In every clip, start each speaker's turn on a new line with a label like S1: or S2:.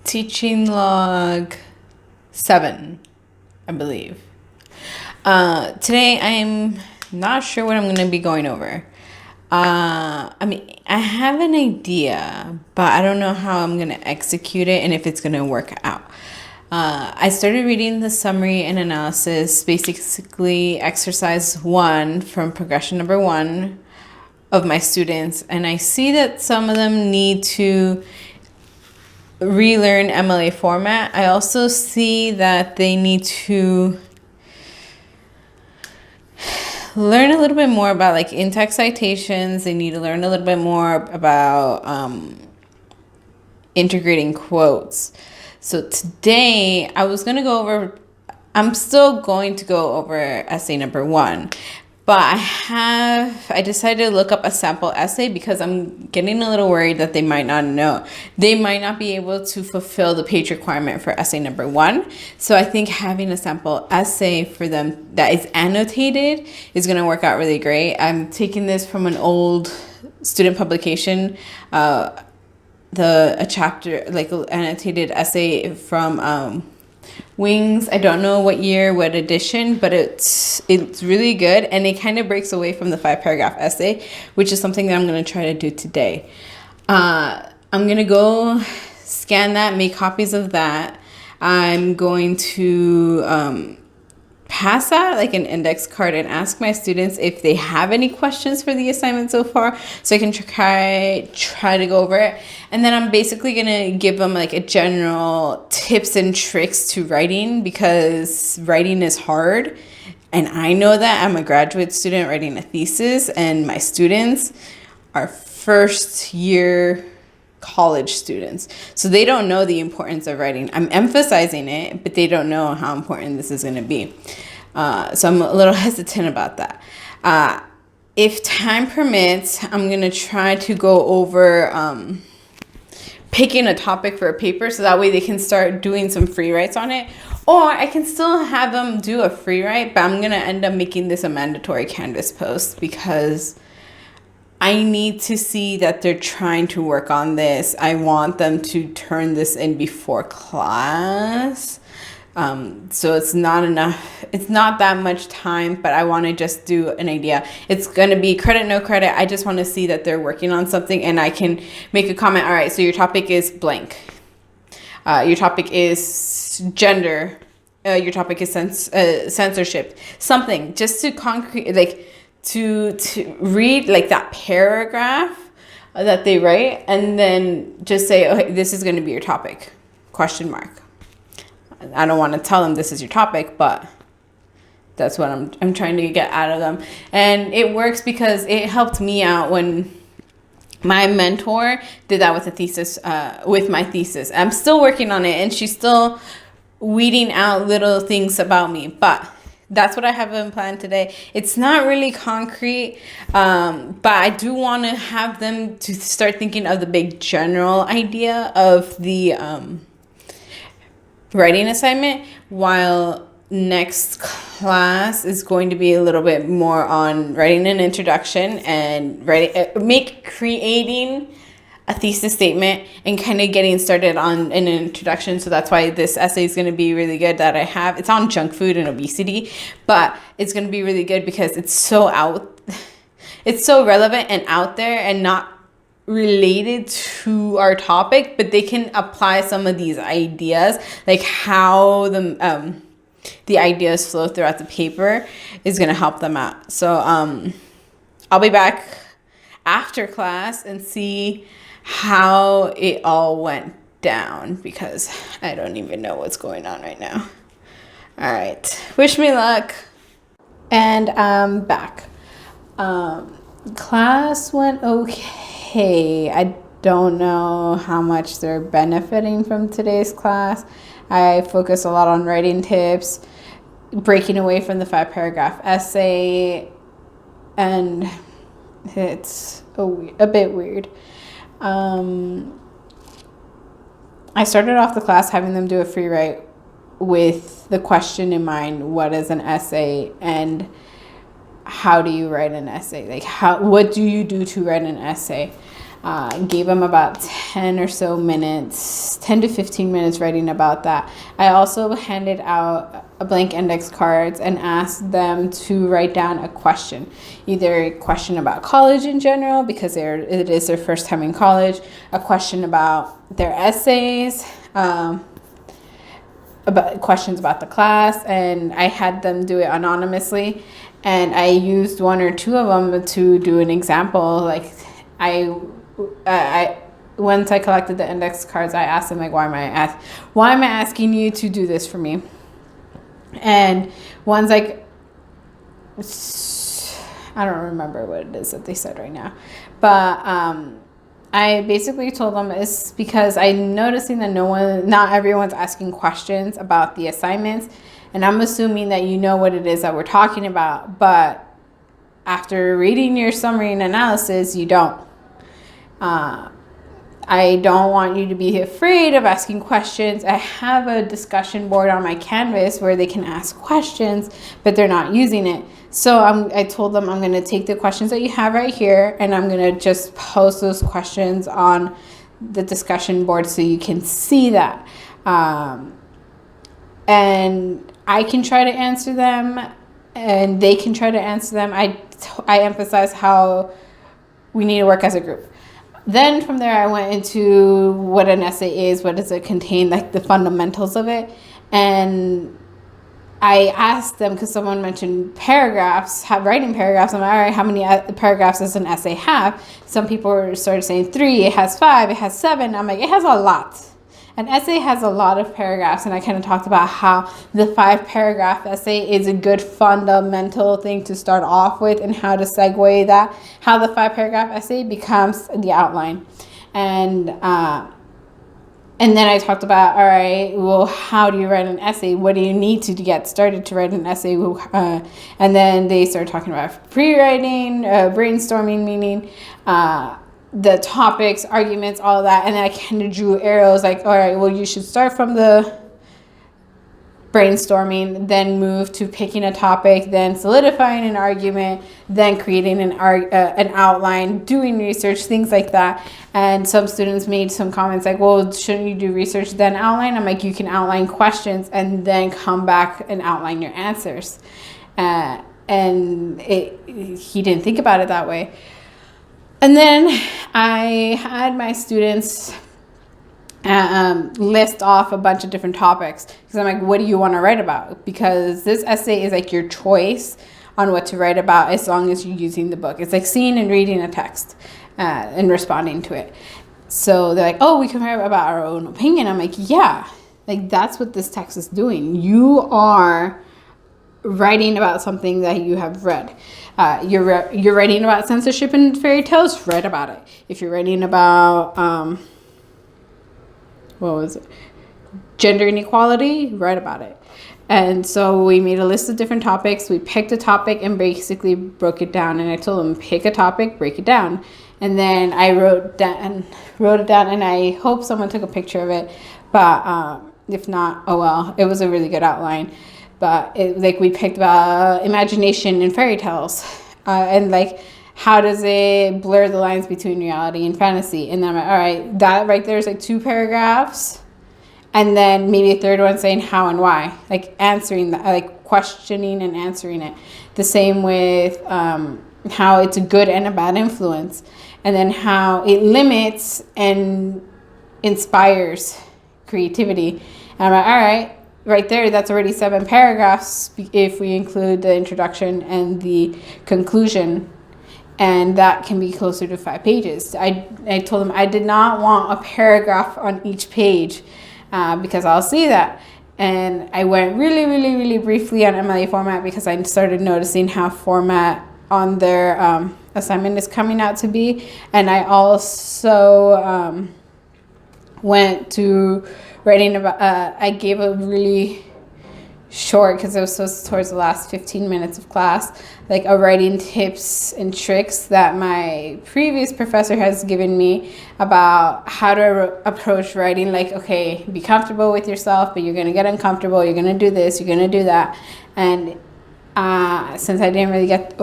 S1: Teaching log 7, I believe. Today I'm not sure what I'm going to be going over. I have an idea, but I don't know how I'm going to execute it and if it's going to work out. I started reading the summary and analysis, basically exercise 1 from progression number 1 of my students, and I see that some of them need to relearn MLA format. I also see that they need to learn a little bit more about like in-text citations. They need to learn a little bit more about integrating quotes. So today I'm still going to go over essay number 1, but I decided to look up a sample essay because I'm getting a little worried that they might not know. They might not be able to fulfill the page requirement for essay number 1. So I think having a sample essay for them that is annotated is going to work out really great. I'm taking this from an old student publication, a chapter, like an annotated essay from Wings. I don't know what year, what edition, but it's really good, and it kind of breaks away from the 5-paragraph essay, which is something that I'm going to try to do today. I'm going to go scan that, make copies of that. I'm going to pass out like an index card and ask my students if they have any questions for the assignment so far, so I can try to go over it. And then I'm basically gonna give them like a general tips and tricks to writing, because writing is hard, and I know that. I'm a graduate student writing a thesis, and my students are first year college students, so they don't know the importance of writing. I'm emphasizing it, but they don't know how important this is going to be. So I'm a little hesitant about that. If time permits, I'm going to try to go over picking a topic for a paper, so that way they can start doing some free writes on it. Or I can still have them do a free write, but I'm going to end up making this a mandatory Canvas post, because I need to see that they're trying to work on this. I want them to turn this in before class. So it's not enough. It's not that much time, but I want to just do an idea. It's going to be credit, no credit. I just want to see that they're working on something, and I can make a comment. All right, so your topic is blank. Your topic is gender. Your topic is censorship. Something just to concrete, like, to read like that paragraph that they write, and then just say, okay, this is going to be your topic, question mark. I don't want to tell them this is your topic, but that's what I'm trying to get out of them. And it works because it helped me out when my mentor did that with a thesis, with my thesis. I'm still working on it, and she's still weeding out little things about me, but that's what I have in plan today. It's not really concrete, but I do want to have them to start thinking of the big general idea of the writing assignment, while next class is going to be a little bit more on writing an introduction and creating a thesis statement and kind of getting started on an introduction. So that's why this essay is going to be really good that I have. It's on junk food and obesity, but it's going to be really good because it's so relevant and out there and not related to our topic, but they can apply some of these ideas, like how the ideas flow throughout the paper is going to help them out. So I'll be back after class and see how it all went down, because I don't even know what's going on right now. All right, wish me luck. And I'm back. Class went okay. I don't know how much they're benefiting from today's class. I focus a lot on writing tips, breaking away from the 5-paragraph essay, and it's a bit weird. I started off the class having them do a free write with the question in mind: what is an essay, and how do you write an essay? Like, what do you do to write an essay? Gave them about 10 or so minutes, 10 to 15 minutes writing about that. I also handed out a blank index cards and asked them to write down a question, either a question about college in general, because it is their first time in college, a question about their essays, about questions about the class, and I had them do it anonymously, and I used one or two of them to do an example. Like I once I collected the index cards, I asked them, like, why am I asking you to do this for me? And one's like, I don't remember what it is that they said right now, but I basically told them it's because I'm noticing that not everyone's asking questions about the assignments, and I'm assuming that you know what it is that we're talking about, but after reading your summary and analysis, you don't. I don't want you to be afraid of asking questions. I have a discussion board on my Canvas where they can ask questions, but they're not using it. So I told them I'm going to take the questions that you have right here, and I'm going to just post those questions on the discussion board so you can see that. And I can try to answer them, and they can try to answer them. I emphasize how we need to work as a group. Then from there, I went into what an essay is, what does it contain, like the fundamentals of it. And I asked them, because someone mentioned paragraphs, writing paragraphs. I'm like, all right, how many paragraphs does an essay have? Some people started saying 3, it has 5, it has 7. I'm like, it has a lot. An essay has a lot of paragraphs, and I kind of talked about how the 5-paragraph essay is a good fundamental thing to start off with, and how to segue that, how the 5-paragraph essay becomes the outline. And then I talked about, all right, well, how do you write an essay? What do you need to get started to write an essay? And then they started talking about pre-writing, brainstorming, meaning the topics, arguments, all of that. And then I kind of drew arrows like, all right, well, you should start from the brainstorming, then move to picking a topic, then solidifying an argument, then creating an outline, doing research, things like that. And some students made some comments like, well, shouldn't you do research then outline? I'm like, you can outline questions and then come back and outline your answers. And he didn't think about it that way. And then I had my students list off a bunch of different topics, because I'm like, what do you want to write about? Because this essay is like your choice on what to write about, as long as you're using the book. It's like seeing and reading a text and responding to it. So they're like, oh, we can write about our own opinion. I'm like, yeah, like that's what this text is doing. You are writing about something that you have read. You're writing about censorship in fairy tales, write about it. If you're writing about gender inequality, write about it. And so we made a list of different topics. We picked a topic and basically broke it down. And I told them, pick a topic, break it down. And then I wrote it down, and I hope someone took a picture of it. But if not, oh well, it was a really good outline. But we picked about imagination in fairy tales, and like, how does it blur the lines between reality and fantasy? And then I'm like, all right, that right there is like 2 paragraphs. And then maybe a third one saying how and why, like answering that, like questioning and answering it. The same with how it's a good and a bad influence. And then how it limits and inspires creativity. And I'm like, all right, right there, that's already 7 paragraphs if we include the introduction and the conclusion. And that can be closer to 5 pages. I told them I did not want a paragraph on each page because I'll see that. And I went really, really, really briefly on MLA format because I started noticing how format on their assignment is coming out to be. And I also went to writing about, I gave a really short, because it was so towards the last 15 minutes of class, like a writing tips and tricks that my previous professor has given me about how to approach writing. Like, okay, be comfortable with yourself, but you're going to get uncomfortable. You're going to do this, you're going to do that. And since I didn't really get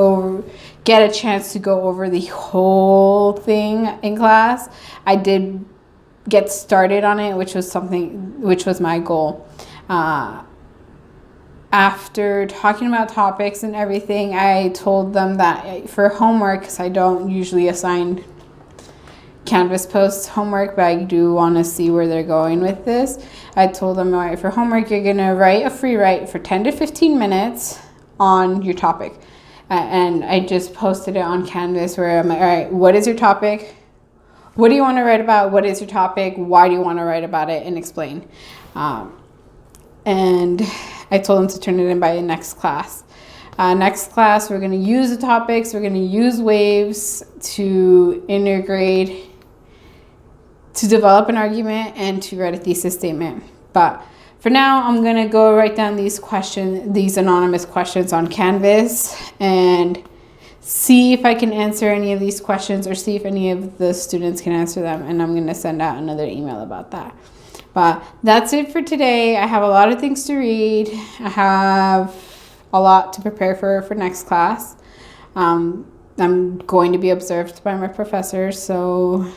S1: a chance to go over the whole thing in class, I did get started on it, which was my goal. After talking about topics and everything, I told them that for homework, because I don't usually assign Canvas posts homework, but I do want to see where they're going with this. I told them, all right, for homework, you're going to write a free write for 10 to 15 minutes on your topic. And I just posted it on Canvas where I'm like, all right, what is your topic? What do you want to write about? What is your topic? Why do you want to write about it? And explain. And I told them to turn it in by the next class. Next class, we're going to use the topics. We're going to use waves to integrate, to develop an argument, and to write a thesis statement. But for now, I'm going to go write down these anonymous questions on Canvas and see if I can answer any of these questions or see if any of the students can answer them. And I'm going to send out another email about that. But that's it for today. I have a lot of things to read. I have a lot to prepare for next class. I'm going to be observed by my professor, so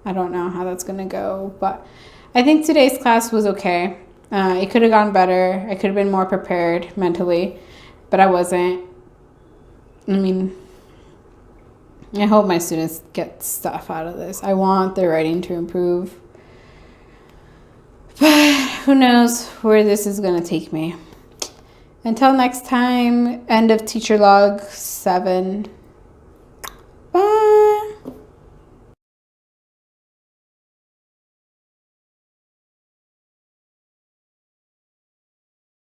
S1: I don't know how that's going to go. But I think today's class was okay. It could have gone better. I could have been more prepared mentally, but I wasn't. I mean, I hope my students get stuff out of this. I want their writing to improve. But who knows where this is going to take me. Until next time, end of teacher log 7.